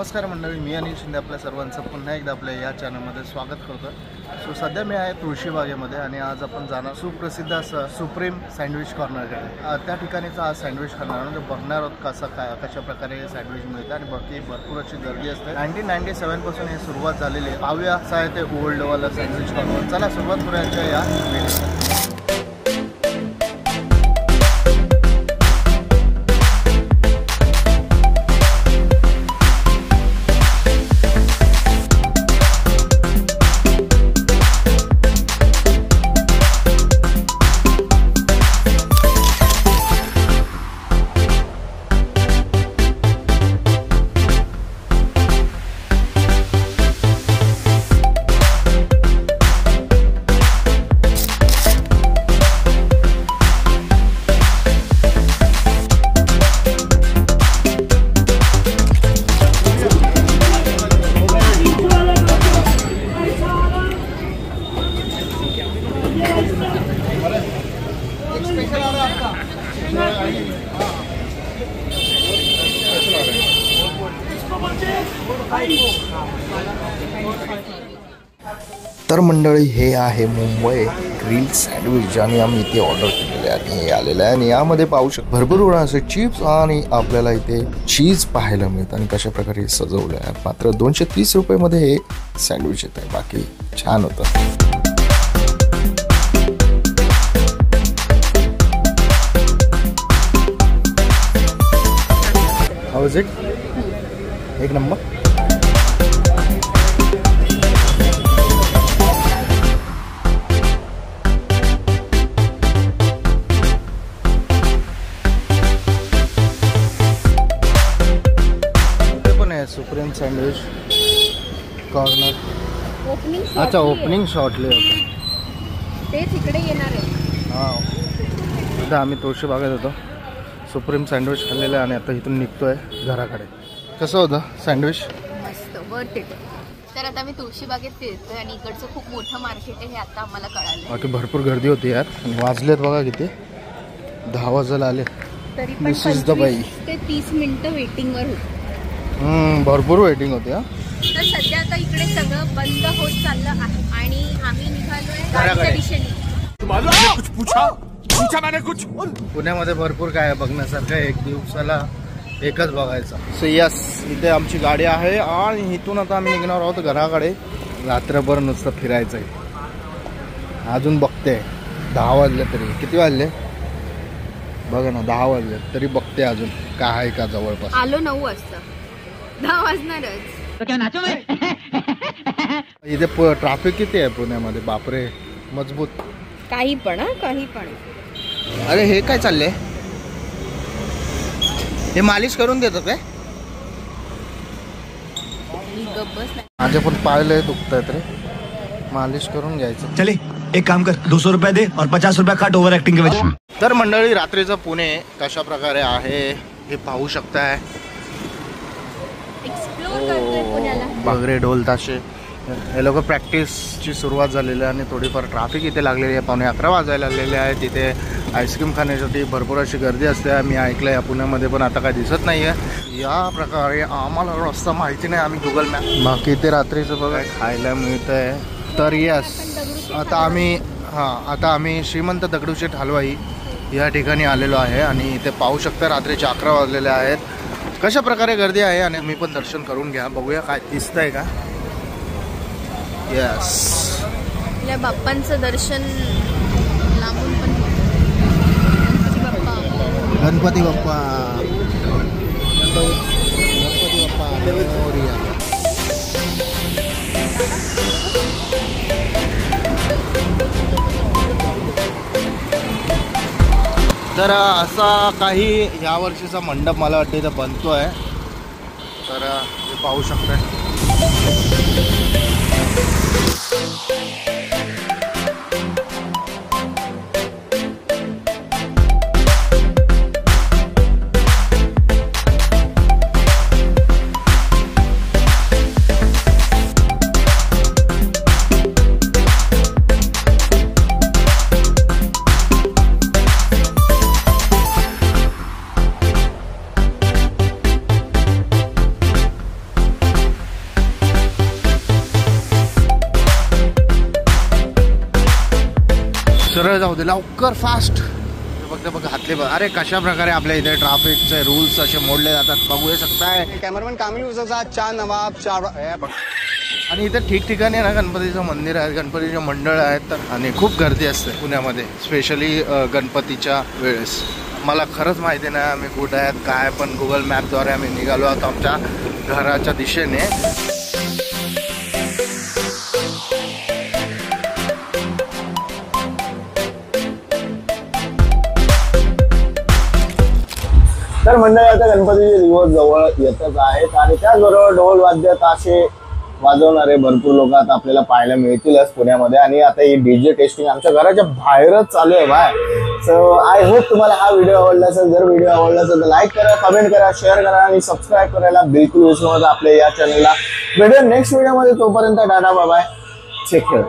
नमस्कार मंडळी, मी अनिल शिंदे आपल्या सर्वांचं पुन्हा एकदा आपल्या या चॅनलमध्ये स्वागत करतो। सो सध्या मी आहे तुळशीबागेमध्ये आणि आज आपण जाणार सुप्रसिद्ध असं सुप्रीम सँडविच कॉर्नरकडे। त्या ठिकाणीचा आज सँडविच खाणार म्हणजे बघणार आहोत कशा प्रकारे सँडविच मिळतं आणि बाकी भरपूर अशी गर्दी असते। 1997 पासून हे सुरुवात झालेली आहे। पाहूया असं आहे ते ओल्डवाला सँडविच कॉर्नर। चला सुरुवात करूया या व्हिडिओ। तर मंडळी, हे आहे मुंबई ग्रिल सँडविच आणि आम्ही इथे ऑर्डर केलेले आणि हे आलेलं आहे आणि यामध्ये पाहू शकतो भरपूर असे चिप्स आणि आपल्याला इथे चीज पाहायला मिळतं आणि कशा प्रकारे सजवलं आहे। मात्र 230 रुपयामध्ये हे सँडविच येत आहे। बाकी छान होतं। हाउ इज इट? एक number. Supreme sandwich corner opening. अच्छा, ओपनिंग शॉर्टली ते तिकडे येणार आहे। हां, आता आम्ही तुळशीबागेत होतो, सुप्रीम सँडविच खाल्लेलं आणि आता इथून निघतोय घराकडे। कसं होतं सँडविच? मस्त, वर्थ इट। तर आता मी तुळशीबागेत फिरतोय आणि इकडचं खूप मोठं मार्केट आहे हे आता आम्हाला कळालं। बाकी भरपूर गर्दी होती यार। वाजलेत बघा किती, 10 वाजायला आले तरी पण 25 ते 30 मिनिटं वेटिंगवर होती। भरपूर वेटिंग होती। तर सध्या आता इकडे सगळं बंद होत चाललं आहे आणि आम्ही निघालोय गाडीच्या दिशेने। कुछ पूछा मैंने कुछ। पुण्यामध्ये भरपूर काय बघण्यासारखं, एक दिवसाला एकच बघायचं। सो यस, इथे आमची गाडी आहे आणि इथून आता आम्ही निघणार आहोत घराकडे। रात्रभर नुसतं फिरायचंय। अजून बघते 10 वाजले, तरी किती वाजले बघा ना, 10 वाजले तरी बघते अजून काय आहे का जवळपास। आलो 9 वाजता, 10 वाजणारच। इथे ट्रॅफिक किती आहे पुण्यामध्ये, बापरे मजबूत। काही पण काही पण। अरे हे काय चाललंय? हे मालिश करून देतो काय? माझे पण पायले दुखतायत रे, मालिश करून घ्यायचं। चले एक काम कर, 200 रुपये दे और 50 रुपये काट ओव्हर ऍक्टिंग के वजह। तर मंडळी, रात्रीचं पुणे कशा प्रकारे आहे हे पाहू शकताय। बागरे ढोल ताशे, हे लोक प्रॅक्टिसची सुरुवात झालेली आहे आणि थोडीफार ट्रॅफिक इथे लागलेली आहे। 11:15 वाजायला लागलेले आहे। तिथे आईस्क्रीम खाण्यासाठी भरपूर अशी गर्दी असते। मी ऐकलं आहे पुण्यामध्ये, पण आता काय दिसत नाही आहे। या प्रकारे आम्हाला रस्ता माहिती नाही, आम्ही गुगल मॅप। बाकी इथे रात्रीचं बघा खायला मिळतं आहे। तर यस, आता आम्ही श्रीमंत दगडूशेठ हलवाई या ठिकाणी आलेलो आहे आणि इथे पाहू शकता रात्रीचे 11 वाजलेले आहेत। कशा प्रकारे गर्दी आहे आणि मी पण दर्शन करून घ्या, बघूया काय दिसतंय का। यस, आपल्या बाप्पांचं दर्शन लांबून पण। गणपती बाप्पा, गणपती बाप्पा मोरया। तर असा काही या वर्षीचा मंडप मला वाटतं इथं बनतोय। तर हे पाहू शकताय। सरळ जाऊ दे लवकर फास्ट. फक्त बघ हातले बघ. अरे कशा प्रकारे आपल्या इथे ट्रॅफिकचे रूल्स असे मोडले जातात बघू शकताय. कॅमेरामॅन कामिल उसाचा चा नवाब चार. आणि इथे ठिकठिकाणी ना गणपतीचं मंदिर आहे, गणपतीचे मंडळ आहेत आणि खूप गर्दी असते पुण्यामध्ये स्पेशली गणपतीच्या वेळेस. मला खरंच माहिती नाही आम्ही कुठे आहेत काय, पण गुगल मॅपद्वारे आम्ही निघालो आहोत आमच्या घराच्या दिशेने. तर मंडळी आता गणपतीचे दिवस जवळ येतच आहेत आणि त्याचबरोबर ढोल वाद्य ताशे वाजवणारे भरपूर लोक आता आपल्याला पाहायला मिळतीलच पुण्यामध्ये. आणि आता ही डीजे टेस्टिंग आमच्या घराच्या बाहेरच चालू आहे बाय. सो आय होप तुम्हाला हा व्हिडिओ आवडला असेल. जर व्हिडिओ आवडला असेल तर लाईक करा, कमेंट करा, शेअर करा आणि सबस्क्राईब करायला बिलकुल विसरू नका आपल्या या चॅनलला. भेटूया नेक्स्ट व्हिडिओमध्ये. तोपर्यंत tata bye bye, take care.